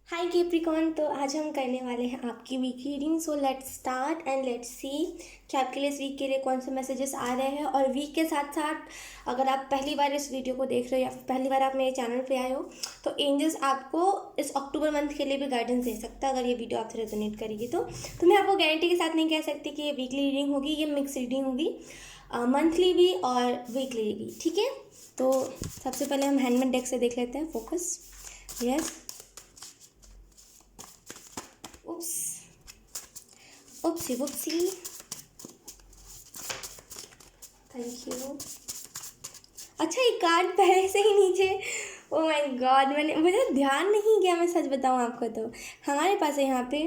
हाय Capricorn. तो आज हम करने वाले हैं आपकी week reading. So let's start and let's see कि आपके लिए इस वीक के लिए कौन से मैसेजेस आ रहे हैं। और वीक के साथ साथ अगर आप पहली बार इस वीडियो को देख रहे हो या फिर पहली बार आप मेरे चैनल पे आए हो तो एंजल्स आपको इस अक्टूबर मंथ के लिए भी गाइडेंस दे सकता है अगर ये वीडियो आपसे रेजोनेट करेगी तो मैं आपको गारंटी के साथ नहीं कह सकती कि ये वीकली रीडिंग होगी, ये मिक्स रीडिंग होगी, मंथली भी और वीकली भी। ठीक है, तो सबसे पहले हम हैंडमेड डेक से देख लेते हैं। Focus. Yes. Oops oopsie whoopsie. Thank you. अच्छा, ये कार्ड पहले से ही नीचे। ओ माय गॉड, मैंने मुझे ध्यान नहीं किया, मैं सच बताऊँ आपको। तो हमारे पास है यहाँ पे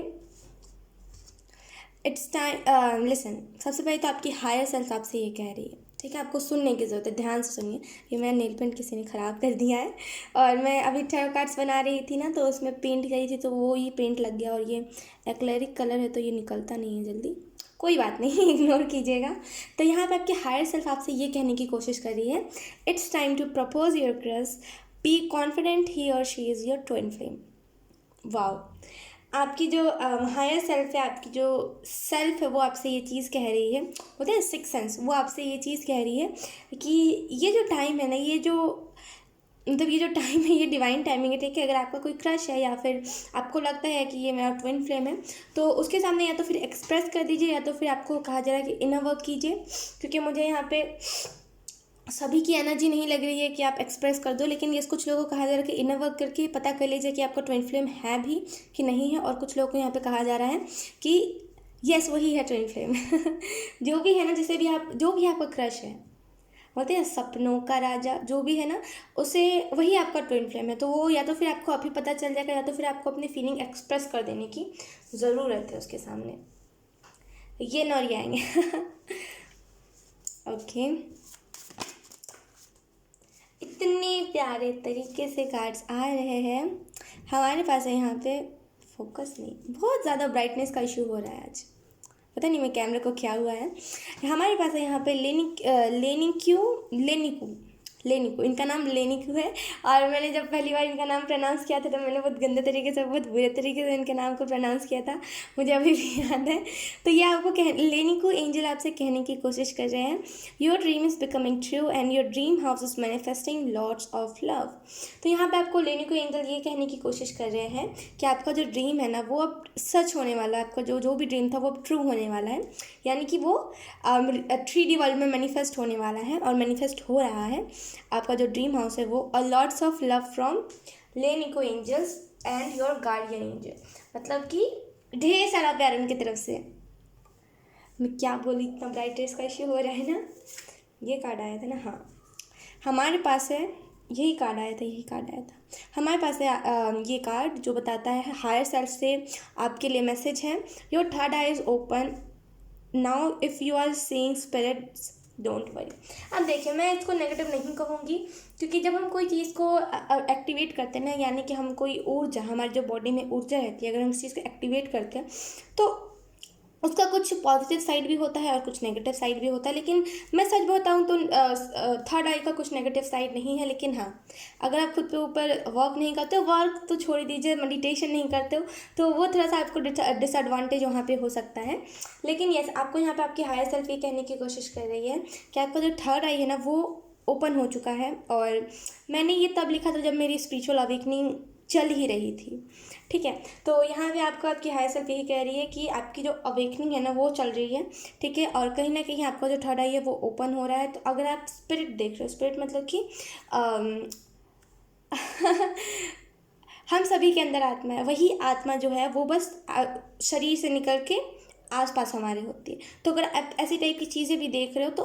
इट्स टाइम लिसन। सबसे पहले तो आपकी हायर सेल्फ आपसे ये कह रही है, ठीक है। आपको सुनने की ज़रूरत है, ध्यान से सुनिए। ये मेरा नेल पेंट किसी ने ख़राब कर दिया है और मैं अभी टैरो कार्ड्स बना रही थी ना, तो उसमें पेंट करी थी तो वो ही पेंट लग गया। और ये एक्रेलिक कलर है तो ये निकलता नहीं है जल्दी। कोई बात नहीं, इग्नोर कीजिएगा। तो यहाँ पे आपकी हायर सेल्फ आपसे ये कहने की कोशिश कर रही है, it's time to propose your crush, be confident, he और she is your twin flame. Wow. आपकी जो हायर सेल्फ है, आपकी जो सेल्फ है, वो आपसे ये चीज़ कह रही है, होता है सिक्स सेंस, वो आपसे ये चीज़ कह रही है कि ये जो टाइम है ना, ये जो मतलब ये जो टाइम है ये डिवाइन टाइमिंग है। ठीक है, अगर आपका कोई क्रश है या फिर आपको लगता है कि ये मेरा ट्विन फ्लेम है तो उसके सामने या तो फिर एक्सप्रेस कर दीजिए या तो फिर आपको कहा जा रहा है कि इनर वर्क कीजिए। क्योंकि मुझे यहाँ पे सभी की एनर्जी नहीं लग रही है कि आप एक्सप्रेस कर दो, लेकिन ये कुछ लोगों को कहा जा रहा है कि इनर वर्क करके पता कर लीजिए कि आपका ट्विन फ्लेम है भी कि नहीं है। और कुछ लोगों को यहाँ पे कहा जा रहा है कि यस वही है ट्विन फ्लेम। जो भी है ना, जिसे भी आप, जो भी आपका क्रश है, बोलते हैं सपनों का राजा, जो भी है ना, उसे वही आपका ट्विन फ्लेम है। तो वो या तो फिर आपको अभी पता चल जाएगा या तो फिर आपको अपनी फीलिंग एक्सप्रेस कर देने की ज़रूरत है उसके सामने। ये नौरी आएंगे। ओके। इतने प्यारे तरीके से कार्ड्स आ रहे हैं हमारे पास है यहाँ पे। फोकस नहीं, बहुत ज़्यादा ब्राइटनेस का इशू हो रहा है आज, पता नहीं मैं कैमरे को क्या हुआ है। हमारे पास है यहाँ पे लेनिकू, इनका नाम लेनिकू है। और मैंने जब पहली बार इनका नाम प्रोनाउंस किया था तो मैंने बहुत गंदे तरीके से, बहुत बुरे तरीके से इनके नाम को प्रोनाउंस किया था, मुझे अभी भी याद है। तो ये आपको लेनिकू एंजल आपसे कहने की कोशिश कर रहे हैं, your dream is becoming true and your dream house is manifesting lots of love. तो यहाँ पे आपको लेनिकू एंजल ये कहने की कोशिश कर रहे हैं कि आपका जो ड्रीम है ना वो अब सच होने वाला है। आपका जो जो भी ड्रीम था वो अब ट्रू होने वाला है, यानी कि वो 3D वर्ल्ड में मैनिफेस्ट होने वाला है और मैनिफेस्ट हो रहा है। आपका जो ड्रीम हाउस है वो a lots of love from लेनिको angels and your guardian angel, मतलब कि ढेर सारा प्यार उनकी तरफ से। मैं क्या बोली, इतना ब्राइटनेस का इश्यू हो रहा है ना। ये कार्ड आया था ना, हाँ हमारे पास है, यही कार्ड आया था, यही कार्ड आया था हमारे पास है। ये कार्ड जो बताता है हायर सेल्फ से आपके लिए मैसेज है, your third eye is open now if you are seeing spirits don't worry. अब देखिए, मैं इसको नेगेटिव नहीं कहूँगी, क्योंकि जब हम कोई चीज़ को एक्टिवेट करते हैं ना, यानी कि हम कोई ऊर्जा, हमारी जो बॉडी में ऊर्जा रहती है, अगर हम इस चीज़ को एक्टिवेट करते हैं तो उसका कुछ पॉजिटिव साइड भी होता है और कुछ नेगेटिव साइड भी होता है। लेकिन मैं सच बताऊँ तो थर्ड आई का कुछ नेगेटिव साइड नहीं है। लेकिन हाँ, अगर आप खुद पे ऊपर वर्क नहीं करते हो, वर्क तो छोड़ दीजिए, मेडिटेशन नहीं करते हो, तो वो थोड़ा सा आपको डिसएडवांटेज वहाँ पे हो सकता है। लेकिन यस, आपको यहाँ पे आपकी हायर सेल्फ ये कहने की कोशिश कर रही है कि आपका जो थर्ड आई है ना वो ओपन हो चुका है। और मैंने ये तब लिखा था जब मेरी स्पिरिचुअल अवेकनिंग चल ही रही थी। ठीक है, तो यहाँ पे आपको आपकी हायर सेल्फ यही कह रही है कि आपकी जो अवेकनिंग है ना वो चल रही है। ठीक है, और कहीं ना कहीं आपका जो थर्ड आई है वो ओपन हो रहा है। तो अगर आप स्पिरिट देख रहे हो, स्पिरिट मतलब कि हम सभी के अंदर आत्मा है, वही आत्मा जो है वो बस शरीर से निकल के आसपास हमारे होती है। तो अगर आप ऐसी टाइप की चीज़ें भी देख रहे हो तो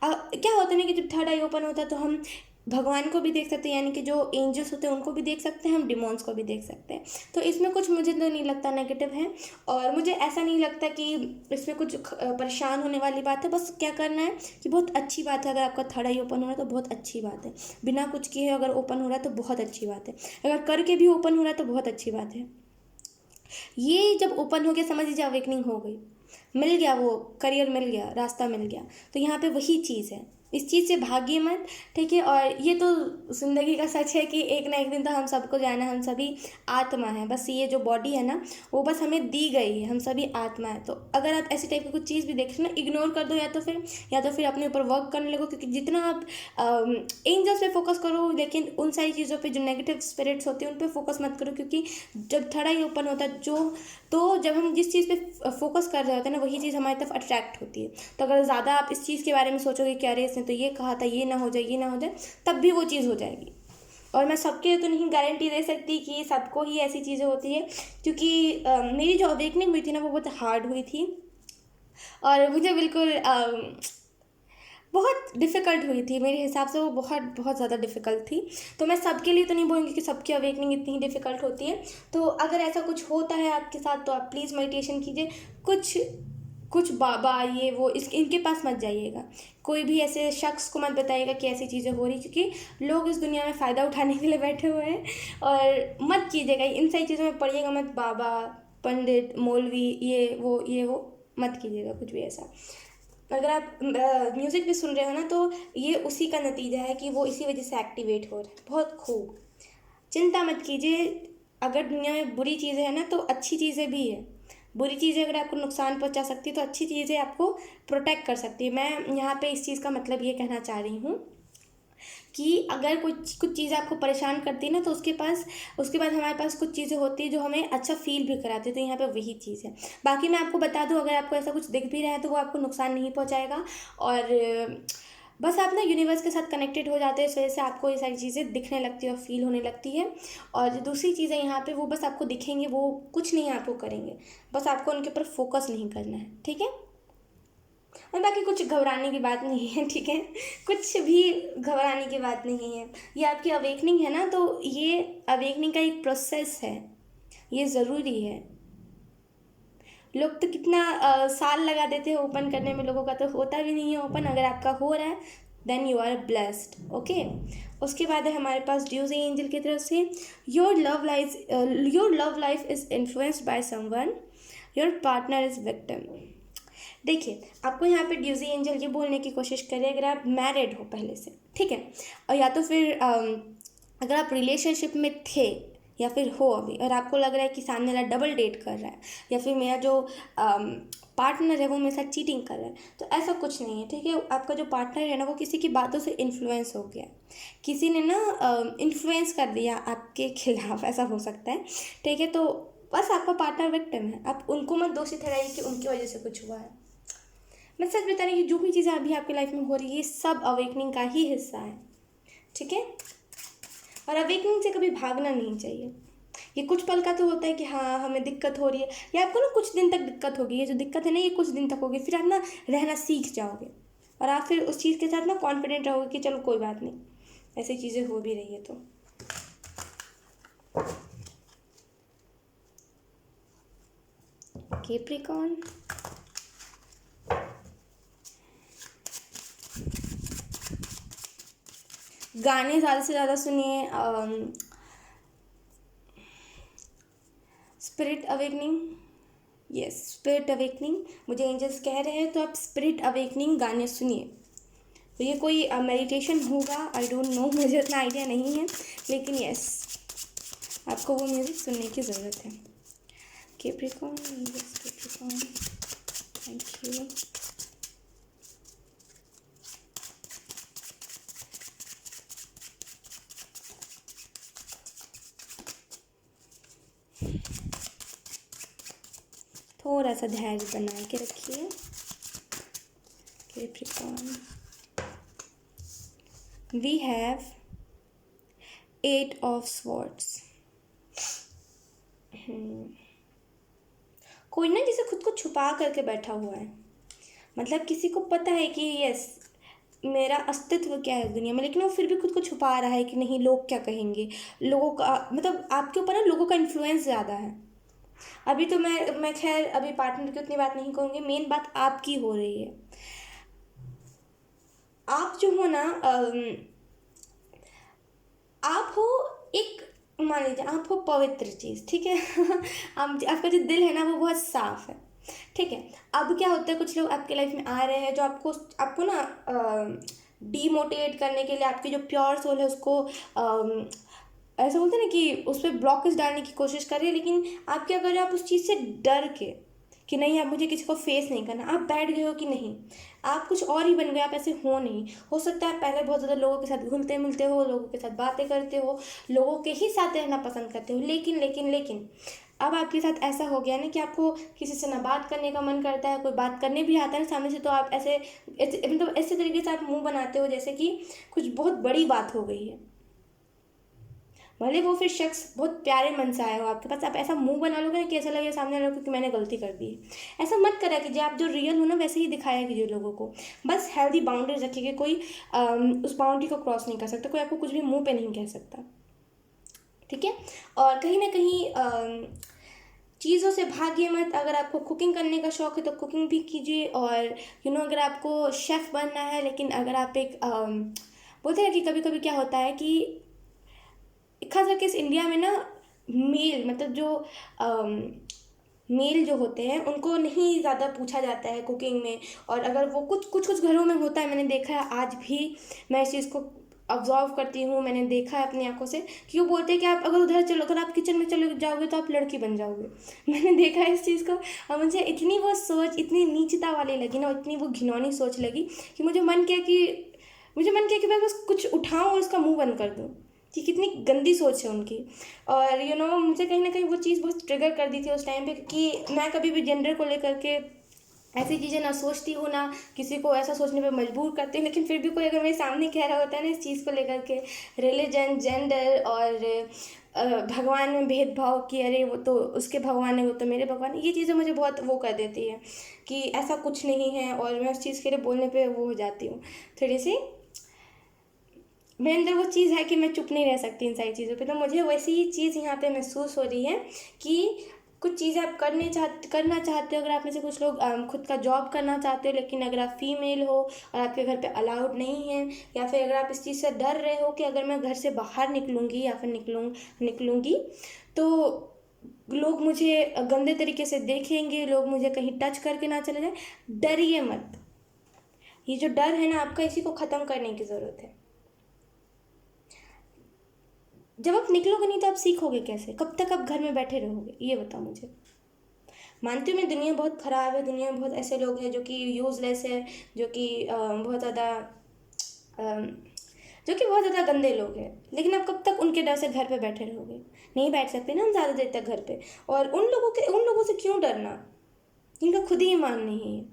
क्या होता है ना कि जब थर्ड आई ओपन होता है तो हम भगवान को भी देख सकते हैं, यानी कि जो एंजल्स होते हैं उनको भी देख सकते हैं, हम डिमॉन्स को भी देख सकते हैं। तो इसमें कुछ मुझे तो नहीं लगता नेगेटिव है, और मुझे ऐसा नहीं लगता कि इसमें कुछ परेशान होने वाली बात है। बस क्या करना है कि बहुत अच्छी बात है, अगर आपका थर्ड आई ओपन हो रहा है तो बहुत अच्छी बात है। बिना कुछ किए अगर ओपन हो रहा है तो बहुत अच्छी बात है, अगर करके भी ओपन हो रहा है तो बहुत अच्छी बात है। ये जब ओपन हो गया समझ लीजिए अवेकनिंग हो गई, मिल गया, वो करियर मिल गया, रास्ता मिल गया। तो यहाँ पे वही चीज़ है, इस चीज़ से भागिए मत, ठीक है। और ये तो ज़िंदगी का सच है कि एक ना एक दिन तो हम सबको जाना है, हम सभी आत्मा हैं, बस ये जो बॉडी है ना वो बस हमें दी गई है, हम सभी आत्मा है। तो अगर आप ऐसी टाइप की कुछ चीज़ भी देख रहे हो ना, इग्नोर कर दो, या तो फिर अपने ऊपर वर्क करने लगो, क्योंकि जितना आप एंजल्स पे फोकस करो, लेकिन उन सारी चीज़ों पे जो नेगेटिव स्पिरिट्स होती हैं उन पे फोकस मत करो, क्योंकि जब थर्ड आई ओपन होता है तो जब हम जिस चीज़ पे फोकस कर रहे होते हैं ना वही चीज़ हमारी तरफ अट्रैक्ट होती है। तो अगर ज़्यादा आप इस चीज़ के बारे में सोचोगे कि अरे इसने तो ये कहा था, ये ना हो जाए, ये ना हो जाए, तब भी वो चीज़ हो जाएगी। और मैं सबके लिए तो नहीं गारंटी दे सकती कि सबको ही ऐसी चीज़ें होती है, क्योंकि मेरी जो अवेकनिंग हुई थी ना वो बहुत हार्ड हुई थी, और मुझे बिल्कुल बहुत डिफ़िकल्ट हुई थी, मेरे हिसाब से वो बहुत बहुत ज़्यादा डिफ़िकल्ट थी। तो मैं सबके लिए तो नहीं बोलूँगी कि सबकी अवेकनिंग इतनी ही डिफ़िकल्ट होती है। तो अगर ऐसा कुछ होता है आपके साथ तो आप प्लीज़ मेडिटेशन कीजिए। कुछ कुछ बाबा ये वो इनके पास मत जाइएगा, कोई भी ऐसे शख्स को मत बताइएगा कि ऐसी चीज़ें हो रही, क्योंकि लोग इस दुनिया में फ़ायदा उठाने के लिए बैठे हुए हैं। और मत कीजिएगा इन सारी चीज़ों में पड़िएगा मत, बाबा, पंडित, मौलवी, ये वो मत कीजिएगा कुछ भी ऐसा। अगर आप म्यूज़िक भी सुन रहे हो ना तो ये उसी का नतीजा है कि वो इसी वजह से एक्टिवेट हो रहा है। बहुत खूब, चिंता मत कीजिए। अगर दुनिया में बुरी चीज़ें हैं ना तो अच्छी चीज़ें भी है। बुरी चीज़ें अगर आपको नुकसान पहुंचा सकती है तो अच्छी चीज़ें आपको प्रोटेक्ट कर सकती है। मैं यहाँ पे इस चीज़ का मतलब ये कहना चाह रही हूँ कि अगर कुछ कुछ चीज़ें आपको परेशान करती है ना तो उसके बाद हमारे पास कुछ चीज़ें होती है जो हमें अच्छा फील भी कराती है। तो यहाँ पे वही चीज़ है। बाकी मैं आपको बता दूँ, अगर आपको ऐसा कुछ दिख भी रहा है तो वो आपको नुकसान नहीं पहुँचाएगा। और बस आप ना यूनिवर्स के साथ कनेक्टेड हो जाते हैं, इस वजह से आपको ये सारी चीज़ें दिखने लगती है और फील होने लगती है। और जो दूसरी चीज़ें यहाँ पे वो बस आपको दिखेंगे, वो कुछ नहीं आपको करेंगे, बस आपको उनके ऊपर फोकस नहीं करना है, ठीक है। और बाकी कुछ घबराने की बात नहीं है, ठीक है। कुछ भी घबराने की बात नहीं है। ये आपकी अवेकनिंग है ना, तो ये अवेकनिंग का एक प्रोसेस है, ये ज़रूरी है। लोग तो कितना साल लगा देते हैं ओपन करने में, लोगों का तो होता भी नहीं है ओपन। अगर आपका हो रहा है then you are blessed, okay. उसके बाद है हमारे पास ड्यूजी एंजल की तरफ से, your love life is influenced by someone, your partner is victim. देखिए, आपको यहाँ पे ड्यूजी एंजल ये बोलने की कोशिश करें, अगर आप मैरिड हो पहले से, ठीक है, और या तो फिर अगर आप रिलेशनशिप में थे या फिर हो अभी, और आपको लग रहा है कि सामने वाला डबल डेट कर रहा है, या फिर मेरा जो पार्टनर है वो मेरे साथ चीटिंग कर रहा है, तो ऐसा कुछ नहीं है, ठीक है। आपका जो पार्टनर है ना वो किसी की बातों से इन्फ्लुएंस हो गया, किसी ने ना इन्फ्लुएंस कर दिया आपके खिलाफ, ऐसा हो सकता है, ठीक है। तो बस आपका पार्टनर विक्टिम है, आप उनको मत दोषी ठहराइए कि उनकी वजह से कुछ हुआ है। मैं सच बता रही हूँ, जो भी चीज़ें अभी आपकी लाइफ में हो रही है ये सब अवेकनिंग का ही हिस्सा है, ठीक है। और अवेकनिंग से कभी भागना नहीं चाहिए। ये कुछ पल का तो होता है कि हाँ हमें दिक्कत हो रही है, या आपको ना कुछ दिन तक दिक्कत होगी, ये जो दिक्कत है ना ये कुछ दिन तक होगी, फिर आप ना रहना सीख जाओगे, और आप फिर उस चीज़ के साथ ना कॉन्फिडेंट रहोगे कि चलो कोई बात नहीं, ऐसी चीज़ें हो भी रही है तो। कैप्रिकॉर्न, गाने ज़्यादा से ज़्यादा सुनिए। Spirit awakening, yes spirit awakening मुझे एंजल्स कह रहे हैं, तो आप स्पिरिट अवेकनिंग गाने सुनिए। तो ये कोई मेडिटेशन होगा, आई डोंट नो, मुझे उतना आइडिया नहीं है, लेकिन यस आपको वो म्यूज़िक सुनने की ज़रूरत है। Capricorn, yes Capricorn, thank you. थोड़ा सा धैर्य बना के रखिए। Capricorn, we have 8 of swords. कोई ना जिसे खुद को छुपा करके बैठा हुआ है, मतलब किसी को पता है कि यस मेरा अस्तित्व क्या है दुनिया में, लेकिन वो फिर भी खुद को छुपा रहा है कि नहीं लोग क्या कहेंगे, लोगों का मतलब आपके ऊपर ना लोगों का इन्फ्लुएंस ज़्यादा है। अभी तो मैं खैर अभी पार्टनर की उतनी बात नहीं कहूँगी, मेन बात आपकी हो रही है। आप जो हो ना आप हो एक, मान लीजिए आप हो पवित्र चीज़, ठीक है। आपका जो दिल है ना वो बहुत साफ है, ठीक है। अब क्या होता है, कुछ लोग आपके लाइफ में आ रहे हैं जो आपको ना डीमोटिवेट करने के लिए, आपकी जो प्योर सोल है उसको ऐसा बोलते हैं ना कि उस पर ब्लॉकेज डालने की कोशिश कर रही है। लेकिन आप क्या कर रहे हो, आप उस चीज़ से डर के कि नहीं अब मुझे किसी को फेस नहीं करना, आप बैठ गए हो कि नहीं, आप कुछ और ही बन गए, आप ऐसे हो नहीं। हो सकता है पहले बहुत ज़्यादा लोगों के साथ घुलते मिलते हो, लोगों के साथ बातें करते हो, लोगों के ही साथ रहना पसंद करते हो, लेकिन लेकिन लेकिन अब आपके साथ ऐसा हो गया ना कि आपको किसी से ना बात करने का मन करता है, कोई बात करने भी आता है ना सामने से, तो आप ऐसे मतलब ऐसे तरीके से आप मुंह बनाते हो जैसे कि कुछ बहुत बड़ी बात हो गई है। भले वो फिर शख्स बहुत प्यारे मन से आया हो आपके पास, आप ऐसा मुंह बना लोगे ना कि ऐसा लगेगा सामने वाले को कि मैंने गलती कर दी है। ऐसा मत करा कीजिए, आप जो रियल हो ना वैसे ही दिखाया कीजिए लोगों को। बस हेल्दी बाउंड्रीज रखिए, कोई उस बाउंड्री को क्रॉस नहीं कर सकता, कोई आपको कुछ भी मुंह पे नहीं कह सकता, ठीक है। और कहीं ना कहीं चीज़ों से भागिए मत। अगर आपको कुकिंग करने का शौक़ है तो कुकिंग भी कीजिए, और अगर आपको शेफ़ बनना है, लेकिन अगर आप एक बोलते हैं कि कभी कभी क्या होता है कि खास करके इस इंडिया में ना मेल मतलब जो मेल जो होते हैं उनको नहीं ज़्यादा पूछा जाता है कुकिंग में। और अगर वो कुछ घरों में होता है, मैंने देखा है आज भी, मैं इस चीज़ को ऑब्जर्व करती हूँ, मैंने देखा है अपनी आंखों से कि वो बोलते हैं कि आप अगर उधर चलो, अगर आप किचन में चले जाओगे तो आप लड़की बन जाओगे। मैंने देखा है इस चीज़ को, और मुझे इतनी वो सोच इतनी नीचता वाली लगी ना, इतनी वो घिनौनी सोच लगी कि मुझे मन किया कि मैं बस कुछ उठाऊँ और उसका मुँह बंद कर दूँ, कि कितनी गंदी सोच है उनकी। और मुझे कहीं ना कहीं वो चीज़ बहुत ट्रिगर कर दी थी उस टाइम पे, कि मैं कभी भी जेंडर को लेकर के ऐसी चीज़ें ना सोचती हूँ, ना किसी को ऐसा सोचने पे मजबूर करती हूँ। लेकिन फिर भी कोई अगर मेरे सामने कह रहा होता है ना इस चीज़ को लेकर के, रिलीजन, जेंडर और भगवान में भेदभाव, कि अरे वो तो उसके भगवान है, वो तो मेरे भगवान है, ये चीज़ें मुझे बहुत वो कर देती है कि ऐसा कुछ नहीं है, और मैं उस चीज़ के लिए बोलने पर वो हो जाती हूँ थोड़ी सी। मेरे अंदर वो चीज़ है कि मैं चुप नहीं रह सकती इन सारी चीज़ों पे। तो मुझे वैसी ही चीज़ यहाँ पे महसूस हो रही है कि कुछ चीज़ें आप करना चाहते हो। अगर आप में से कुछ लोग खुद का जॉब करना चाहते हो, लेकिन अगर आप फीमेल हो और आपके घर पे अलाउड नहीं है, या फिर अगर आप इस चीज़ से डर रहे हो कि अगर मैं घर से बाहर निकलूँगी या फिर निकलूँगी तो लोग मुझे गंदे तरीके से देखेंगे, लोग मुझे कहीं टच करके ना चले जाए, डरिए मत। ये जो डर है ना आपका, इसी को ख़त्म करने की ज़रूरत है। जब आप निकलोगे नहीं तो आप सीखोगे कैसे? कब तक आप घर में बैठे रहोगे, ये बताओ मुझे। मानती हूँ मैं, दुनिया बहुत ख़राब है, दुनिया में बहुत ऐसे लोग हैं जो कि यूज़लेस है, जो कि बहुत ज़्यादा गंदे लोग हैं, लेकिन आप कब तक उनके डर से घर पे बैठे रहोगे? नहीं बैठ सकते ना हम ज़्यादा देर तक घर पे। और उन लोगों से क्यों डरना जिनका खुद ही ईमान नहीं है,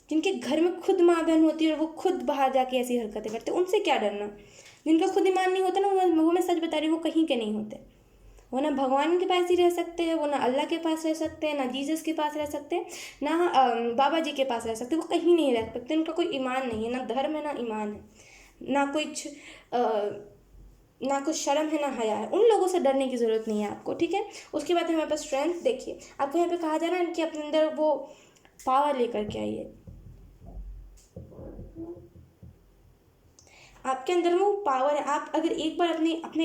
जिनके घर में खुद माँ बहन होती है और वो खुद बाहर जाके ऐसी हरकतें करते, उनसे क्या डरना। जिनका खुद ईमान नहीं होता ना, वो मैं सच बता रही हूँ, वो कहीं के नहीं होते। वो ना भगवान के पास ही रह सकते हैं, वो ना अल्लाह के पास रह सकते हैं, ना जीसस के पास रह सकते हैं, ना बाबा जी के पास रह सकते, वो कहीं नहीं रह सकते। उनका कोई ईमान नहीं है, ना धर्म है ना ईमान है, ना कुछ शर्म है ना हया है। उन लोगों से डरने की ज़रूरत नहीं है आपको, ठीक है। उसके बाद हमारे पास स्ट्रेंथ देखिए, आपको यहाँ पे कहा जा रहा है कि अपने अंदर वो पावर लेकर के आइए। आपके अंदर वो पावर है। आप अगर एक बार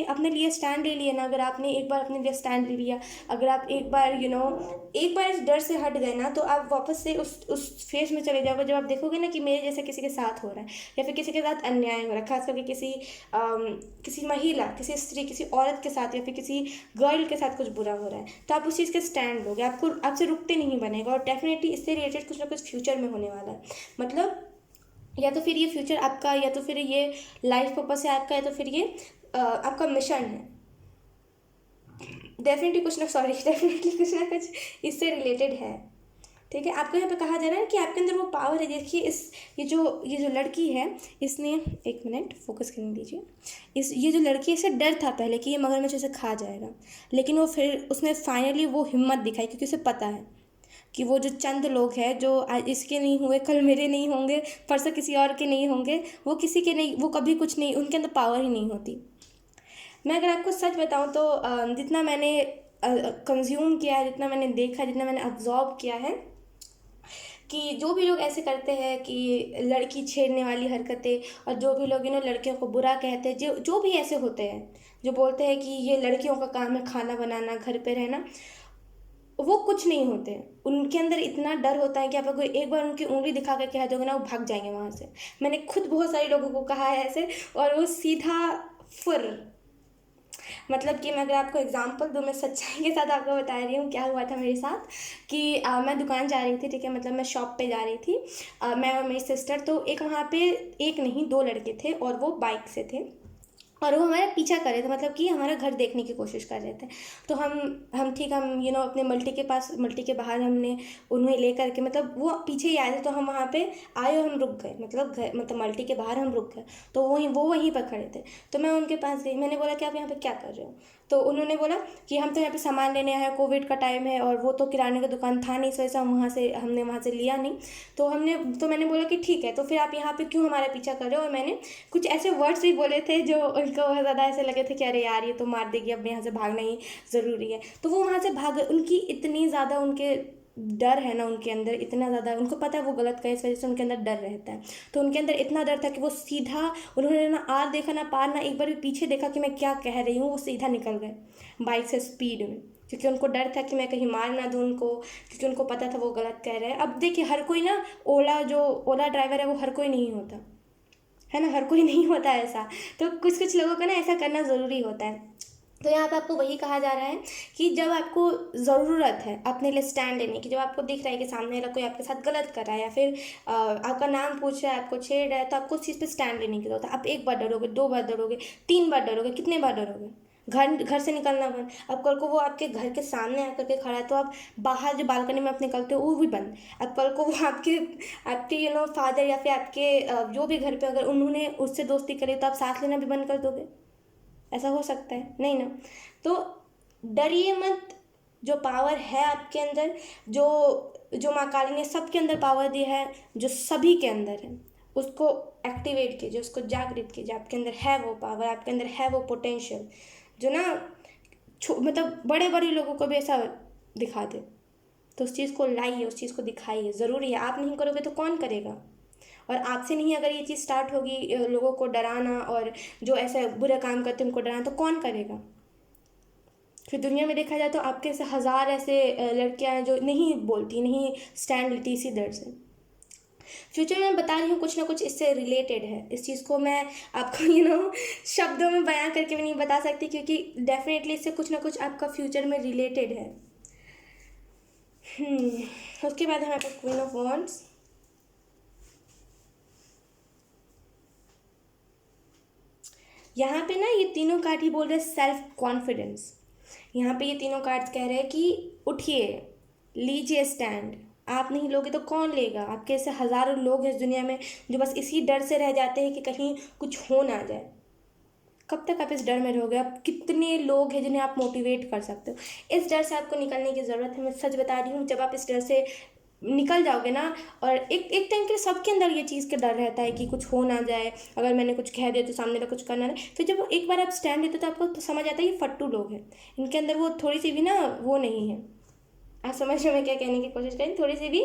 अपने लिए स्टैंड ले लिए ना, अगर आपने एक बार अपने लिए स्टैंड ले लिया, अगर आप एक बार एक बार इस डर से हट गए ना, तो आप वापस से उस फेज में चले जाओगे जब आप देखोगे ना कि मेरे जैसा किसी के साथ हो रहा है, या फिर किसी के साथ अन्याय हो रहा है, खास करके किसी महिला, किसी स्त्री, किसी औरत के साथ, या फिर किसी गर्ल के साथ कुछ बुरा हो रहा है, तो आप उस चीज़ के स्टैंड लोगे, आपसे रुकते नहीं बनेगा। और डेफिनेटली इससे रिलेटेड कुछ ना कुछ फ्यूचर में होने वाला है। मतलब या तो फिर ये फ्यूचर आपका, या तो फिर ये लाइफ पर्पस है आपका, या तो फिर ये आपका मिशन है। डेफिनेटली कुछ ना कुछ इससे रिलेटेड है, ठीक है। आपको यहाँ पे कहा जा रहा है कि आपके अंदर वो पावर है। देखिए ये जो लड़की है, इसने, एक मिनट फोकस करने दीजिए। ये जो लड़की है, इसे डर था पहले कि ये मगरमच्छ उसे खा जाएगा, लेकिन उसने फाइनली वो हिम्मत दिखाई, क्योंकि उसे पता है कि वो जो चंद लोग हैं जो आज इसके नहीं हुए, कल मेरे नहीं होंगे, परसों किसी और के नहीं होंगे, वो किसी के नहीं, वो कभी कुछ नहीं, उनके अंदर पावर ही नहीं होती। मैं अगर आपको सच बताऊं तो जितना मैंने कंज्यूम किया है, जितना मैंने देखा, जितना मैंने ऑब्जर्व किया है, कि जो भी लोग ऐसे करते हैं कि लड़की छेड़ने वाली हरकतें, और जो भी लोग लड़कियों को बुरा कहते हैं, जो भी ऐसे होते हैं जो बोलते हैं कि ये लड़कियों का काम है खाना बनाना, घर पे रहना, वो कुछ नहीं होते, उनके अंदर इतना डर होता है कि आप अगर एक बार उनकी उंगली दिखा कर कह दोगे ना, वो भाग जाएंगे वहाँ से। मैंने खुद बहुत सारे लोगों को कहा है ऐसे, और वो सीधा फुर, मतलब कि मैं अगर आपको एग्जांपल दूँ, मैं सच्चाई के साथ आपको बता रही हूँ क्या हुआ था मेरे साथ। कि मैं दुकान जा रही थी, ठीक है, मतलब मैं शॉप पे जा रही थी, मैं और मेरी सिस्टर। तो एक वहाँ पे, एक नहीं दो लड़के थे, और वो बाइक से थे, और वो हमारा पीछा कर रहे थे, मतलब कि हमारा घर देखने की कोशिश कर रहे थे। तो हम ठीक, हम अपने मल्टी के पास, मल्टी के बाहर हमने उन्हें ले करके, मतलब वो पीछे ही आए थे, तो हम वहाँ पे आए और हम रुक गए, मतलब घर, मतलब मल्टी के बाहर हम रुक गए। तो वो वहीं पर खड़े थे। तो मैं उनके पास गई, मैंने बोला कि आप यहाँ पे क्या कर रहे हो? तो उन्होंने बोला कि हम तो यहाँ पे सामान लेने आए हैं, कोविड का टाइम है, और वो तो किराने का दुकान था नहीं, इस वजह से हमने वहाँ से लिया नहीं। तो मैंने बोला कि ठीक है, तो फिर आप यहाँ पे क्यों हमारा पीछा कर रहे हो? और मैंने कुछ ऐसे वर्ड्स भी बोले थे जो उनको बहुत ज़्यादा ऐसे लगे थे कि अरे यार, ये तो मार देगी, अब यहाँ से भागना ही ज़रूरी है। तो वो वहाँ से भाग, उनकी इतनी ज़्यादा, उनके डर है ना उनके अंदर, इतना ज़्यादा उनको पता है वो गलत करे, इस वजह से उनके अंदर डर रहता है। तो उनके अंदर इतना डर था कि वो सीधा, उन्होंने ना आर देखा ना पार, ना एक बार भी पीछे देखा कि मैं क्या कह रही हूँ, वो सीधा निकल गए बाइक से स्पीड में। क्योंकि उनको डर था कि मैं कहीं मार ना दूँ उनको, क्योंकि उनको पता था वो गलत कह रहे हैं। अब देखिए, हर कोई ना, ओला ड्राइवर है वो हर कोई नहीं होता है ना, हर कोई नहीं होता ऐसा। तो कुछ कुछ लोगों को ना ऐसा करना ज़रूरी होता है। तो यहाँ पे आपको वही कहा जा रहा है कि जब आपको ज़रूरत है अपने लिए स्टैंड लेने की, जब आपको दिख रहा है कि सामने वाला कोई आपके साथ गलत कर रहा है, या फिर आपका नाम पूछ रहा है, आपको छेड़ रहा है, तो आपको उस चीज़ पे स्टैंड लेने की जरूरत है। आप एक बार डरोगे, दो बार डरोगे, तीन बार डरोगे, कितने बार डरोगे? घर घर से निकलना बंद। अब कल को वो आपके घर के सामने आकर के खड़ा है, तो आप बाहर जो बालकनी में आप निकलते हो वो भी बंद। अब कल को वो आपके आपके फादर, या फिर आपके जो भी घर पे अगर उन्होंने उससे दोस्ती करी, तो आप सांस लेना भी बंद कर दोगे? ऐसा हो सकता है? नहीं ना। तो डरिए मत। जो पावर है आपके अंदर, जो जो माँ काली ने सबके अंदर पावर दी है, जो सभी के अंदर है, उसको एक्टिवेट कीजिए, उसको जागृत कीजिए। आपके अंदर है वो पावर, आपके अंदर है वो पोटेंशियल, जो ना मतलब बड़े बड़े लोगों को भी ऐसा दिखा दे। तो उस चीज़ को लाइए, उस चीज़ को दिखाइए, ज़रूरी है। आप नहीं करोगे तो कौन करेगा? और आपसे नहीं अगर ये चीज़ स्टार्ट होगी, लोगों को डराना, और जो ऐसे बुरे काम करते हैं उनको डराना, तो कौन करेगा? फिर दुनिया में देखा जाए तो आपके ऐसे हज़ार ऐसे लड़कियां हैं जो नहीं बोलती, नहीं स्टैंड लेती इसी डर से। फ्यूचर में बता रही हूँ, कुछ ना कुछ इससे रिलेटेड है। इस चीज़ को मैं आपको शब्दों में बयां करके भी नहीं बता सकती, क्योंकि डेफिनेटली इससे कुछ ना कुछ आपका फ्यूचर में रिलेटेड है। उसके बाद हमारे पास क्वीन ऑफ वॉन्ड्स। यहाँ पे ना ये तीनों कार्ड ही बोल रहे हैं सेल्फ कॉन्फिडेंस। यहाँ पे ये तीनों कार्ड्स कह रहे हैं कि उठिए, लीजिए स्टैंड। आप नहीं लोगे तो कौन लेगा? आपके ऐसे हज़ारों लोग हैं इस दुनिया में जो बस इसी डर से रह जाते हैं कि कहीं कुछ हो ना जाए। कब तक आप इस डर में रहोगे? आप कितने लोग हैं जिन्हें आप मोटिवेट कर सकते हो? इस डर से आपको निकलने की ज़रूरत है। मैं सच बता रही हूँ, जब आप इस डर से निकल जाओगे ना, और एक एक टाइम के लिए सबके अंदर ये चीज़ का डर रहता है कि कुछ हो ना जाए, अगर मैंने कुछ कह दिया तो सामने वाला कुछ करना नहीं। फिर जब एक बार आप स्टैंड लेते हो तो आपको तो समझ आता है ये फट्टू लोग हैं, इनके अंदर वो थोड़ी सी भी ना वो नहीं है। आप समझ रहे हो मैं क्या कहने की कोशिश करें? थोड़ी सी भी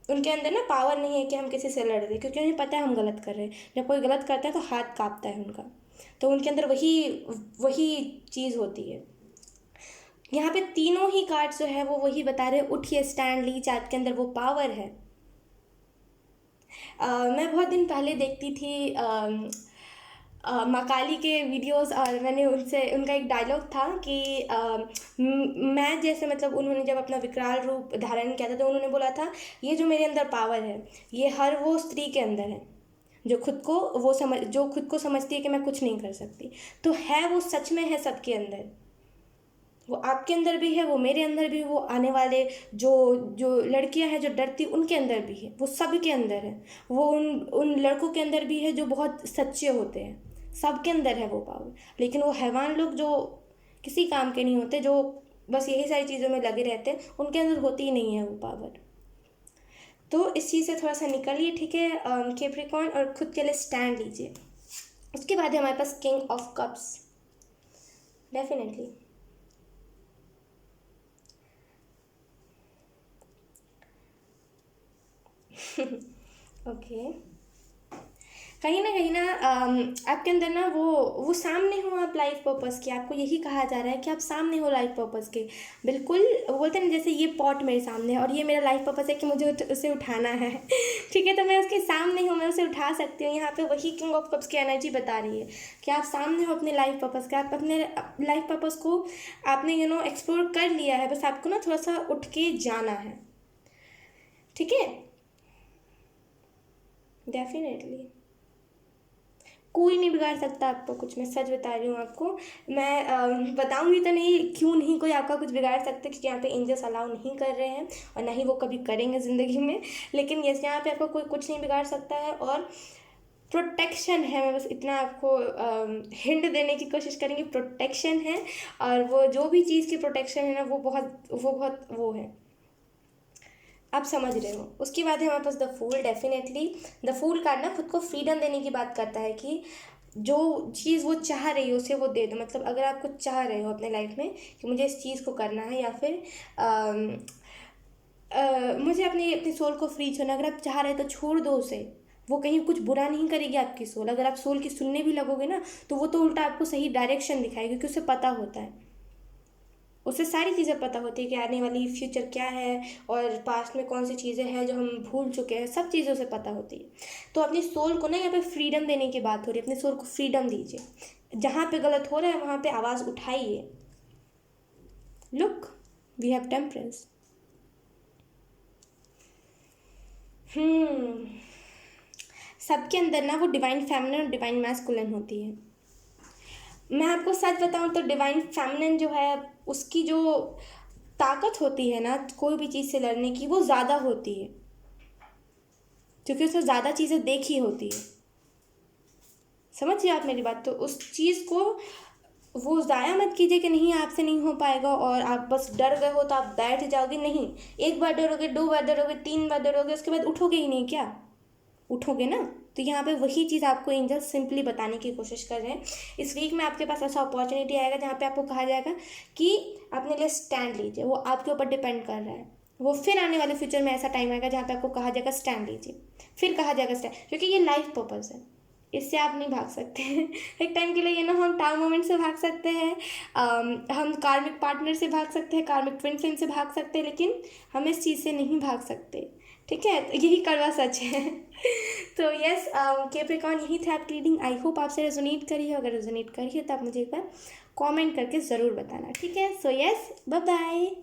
उनके अंदर ना पावर नहीं है कि हम किसी से लड़ रहे, क्योंकि उन्हें पता है हम गलत कर रहे हैं। जब कोई गलत करता है तो हाथ कांपता है उनका। तो उनके अंदर वही वही चीज़ होती है। यहाँ पे तीनों ही कार्ड जो है वो वही बता रहे, उठिए स्टैंड लीजिए, आपके अंदर वो पावर है। मैं बहुत दिन पहले देखती थी माँ काली के वीडियोस, और मैंने उनसे उनका एक डायलॉग था कि मैं जैसे, मतलब उन्होंने जब अपना विकराल रूप धारण किया था तो उन्होंने बोला था, ये जो मेरे अंदर पावर है ये हर वो स्त्री के अंदर है जो खुद को समझती है कि मैं कुछ नहीं कर सकती। तो है वो, सच में है सबके अंदर। वो आपके अंदर भी है, वो मेरे अंदर भी, वो आने वाले जो जो लड़कियां हैं जो डरती उनके अंदर भी है, वो सब के अंदर है। वो उन उन लड़कों के अंदर भी है जो बहुत सच्चे होते हैं, सबके अंदर है वो पावर। लेकिन वो हैवान लोग जो किसी काम के नहीं होते, जो बस यही सारी चीज़ों में लगे रहते हैं, उनके अंदर होती ही नहीं है वो पावर। तो इस चीज़ से थोड़ा सा निकलिए, ठीक है, कैप्रिकॉर्न, और खुद के लिए स्टैंड लीजिए। उसके बाद है हमारे पास king of cups. Definitely okay. कहीं ना आपके अंदर ना वो सामने हो आप लाइफ पर्पस के, आपको यही कहा जा रहा है कि आप सामने हो लाइफ पर्पस के। बिल्कुल वो बोलते हैं ना, जैसे ये पॉट मेरे सामने है और ये मेरा लाइफ पर्पस है कि मुझे उसे उठाना है ठीक है, तो मैं उसके सामने हूँ, मैं उसे उठा सकती हूँ। यहाँ पे वही किंग ऑफ कप्स की एनर्जी बता रही है कि आप सामने हो अपने लाइफ पर्पस के, आप अपने लाइफ पर्पस को आपने एक्सप्लोर कर लिया है, बस आपको ना थोड़ा सा उठ के जाना है। ठीक है, डेफिनेटली कोई नहीं बिगाड़ सकता आपको कुछ, मैं सच बता रही हूँ आपको। मैं बताऊँगी तो नहीं क्यों नहीं कोई आपका कुछ बिगाड़ सकता, क्योंकि यहाँ पे एंजल्स अलाउ नहीं कर रहे हैं और ना ही वो कभी करेंगे ज़िंदगी में। लेकिन यस, यहाँ पे आपको कोई कुछ नहीं बिगाड़ सकता है और प्रोटेक्शन है। मैं बस इतना आपको हिंट देने की कोशिश करेंगे, प्रोटेक्शन है। और वो जो भी चीज़ की प्रोटेक्शन है ना, वो बहुत वो है, आप समझ रहे हो। उसके बाद है हमारे पास the fool. Definitely the fool card ना खुद को फ्रीडम देने की बात करता है कि जो चीज़ वो चाह रही हो उसे वो दे दो। मतलब अगर आप कुछ चाह रहे हो अपने लाइफ में कि मुझे इस चीज़ को करना है, या फिर मुझे अपनी सोल को फ्री छोड़ना, अगर आप चाह रहे हो तो छोड़ दो उसे। वो कहीं कुछ बुरा नहीं करेगी आपकी सोल। अगर आप सोल की सुनने भी लगोगे ना, तो वो तो उल्टा आपको सही डायरेक्शन दिखाएगी, क्योंकि उसे पता होता है, उसे सारी चीज़ें पता होती है कि आने वाली फ्यूचर क्या है और पास्ट में कौन सी चीज़ें हैं जो हम भूल चुके हैं, सब चीज़ें उसे पता होती है। तो अपनी सोल को ना यहाँ पे फ्रीडम देने की बात हो रही है, अपनी सोल को फ्रीडम दीजिए। जहाँ पे गलत हो रहा है वहाँ पे आवाज़ उठाइए। Look, we have temperance. सबके अंदर ना वो डिवाइन फेमिनिन और डिवाइन मैस्कुलिन होती है। मैं आपको सच बताऊं तो डिवाइन फेमिनिन जो है, उसकी जो ताकत होती है ना कोई भी चीज़ से लड़ने की, वो ज़्यादा होती है, क्योंकि उसने ज़्यादा चीज़ें देखी होती है। समझिए आप मेरी बात। तो उस चीज़ को वो ज़ाया मत कीजिए कि नहीं आपसे नहीं हो पाएगा और आप बस डर गए हो तो आप बैठ जाओगे। नहीं, एक बार डरोगे, 2 बार डरोगे, 3 बार डरोगे, उसके बाद उठोगे ही नहीं क्या? उठोगे ना। तो यहाँ पे वही चीज़ आपको एंजल सिंपली बताने की कोशिश कर रहे हैं। इस वीक में आपके पास ऐसा अपॉर्चुनिटी आएगा जहाँ पे आपको कहा जाएगा कि अपने लिए स्टैंड लीजिए। वो आपके ऊपर डिपेंड कर रहा है। वो फिर आने वाले फ्यूचर में ऐसा टाइम आएगा जहाँ पे आपको कहा जाएगा स्टैंड लीजिए, फिर कहा जाएगा स्टैंड, क्योंकि ये लाइफ पर्पस है, इससे आप नहीं भाग सकते हैं। एक टाइम के लिए ये ना हम टाउ मोमेंट से भाग सकते हैं, हम कार्मिक पार्टनर से भाग सकते हैं, कार्मिक ट्विन फ्लेम से भाग सकते हैं, लेकिन हम इस चीज़ से नहीं भाग सकते। ठीक है, तो यही कड़वा सच है। तो यस कैप्रिकॉर्न, यही था आपकी रीडिंग। आई होप आपसे रेजोनेट करी है। अगर रेजोनेट करी है तो आप मुझे एक बार कमेंट करके ज़रूर बताना। ठीक है, सो यस, बाय बाय।